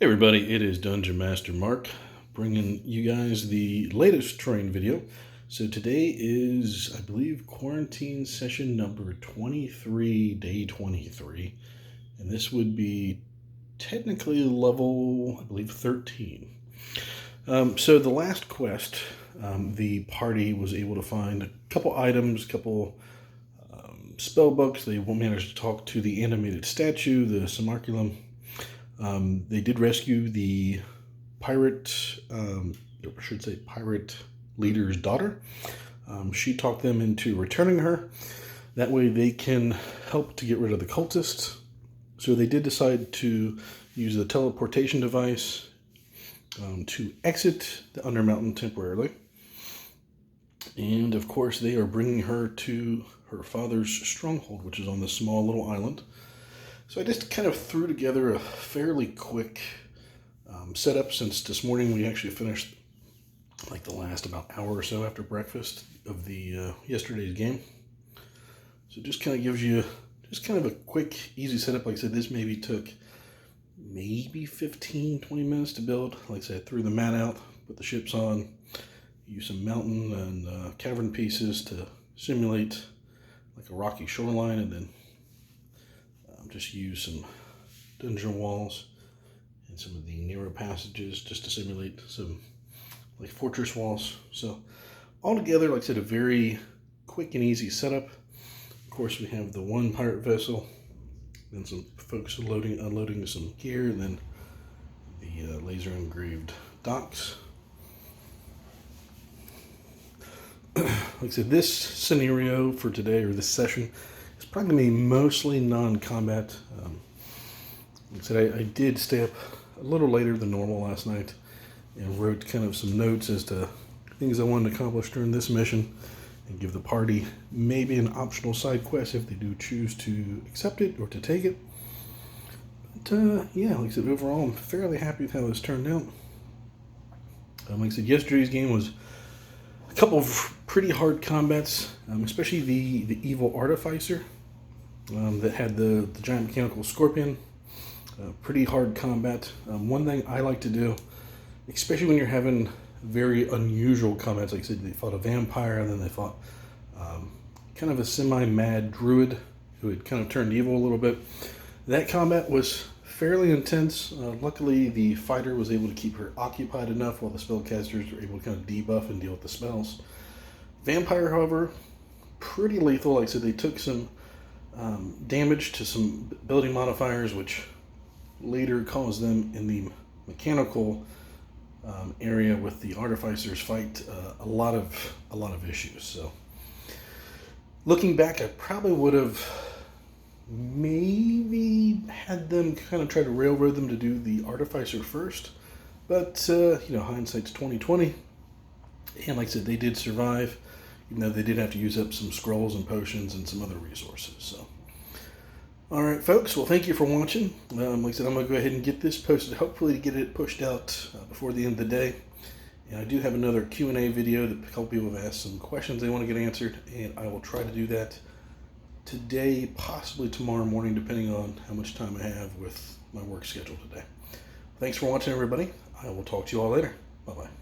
Hey everybody, it is Dungeon Master Mark bringing you guys the latest terrain video. So today is, I believe, quarantine session number 23, day 23. And this would be technically level, I believe, 13. So the last quest, the party was able to find a couple items, a couple spell books. They managed to talk to the animated statue, the Simulacrum. They did rescue the pirate, I should say pirate leader's daughter. She talked them into returning her. That way they can help to get rid of the cultists. So they did decide to use the teleportation device to exit the Undermountain temporarily. And of course they are bringing her to her father's stronghold, which is on this small little island. So I just kind of threw together a fairly quick setup, since this morning we actually finished like the last about hour or so after breakfast of the yesterday's game. So it just kind of gives you just kind of a quick, easy setup. Like I said, this maybe took 15-20 minutes to build. Like I said, I threw the mat out, put the ships on, used some mountain and cavern pieces to simulate like a rocky shoreline, and then just use some dungeon walls and some of the narrow passages just to simulate some like fortress walls. So altogether, like I said, a very quick and easy setup. Of course, we have the one pirate vessel, then some folks unloading some gear, and then the laser engraved docks. Like I said, this scenario for today, or this session, is probably going to be mostly non-combat. Like I said, I did stay up a little later than normal last night and wrote kind of some notes as to things I wanted to accomplish during this mission, and give the party maybe an optional side quest if they do choose to accept it or to take it. But yeah, like I said, overall I'm fairly happy with how this turned out. Like I said, yesterday's game was a couple of pretty hard combats, especially the evil artificer that had the giant mechanical scorpion. Pretty hard combat. One thing I like to do, especially when you're having very unusual combats, like I said, they fought a vampire, and then they fought kind of a semi-mad druid who had kind of turned evil a little bit. That combat was fairly intense. Luckily, the fighter was able to keep her occupied enough while the spellcasters were able to kind of debuff and deal with the spells. Vampire, however, pretty lethal. Like I said, they took some damage to some building modifiers, which later caused them in the mechanical area with the artificers fight a lot of issues. So looking back, I probably would have maybe had them kind of try to railroad them to do the artificer first, but hindsight's 2020. And like I said, they did survive, even though they did have to use up some scrolls and potions and some other resources. So all right, folks. Well, thank you for watching. Like I said, I'm going to go ahead and get this posted, hopefully to get it pushed out before the end of the day. And I do have another Q&A video that a couple people have asked some questions they want to get answered, and I will try to do that today, possibly tomorrow morning, depending on how much time I have with my work schedule today. Thanks for watching, everybody. I will talk to you all later. Bye-bye.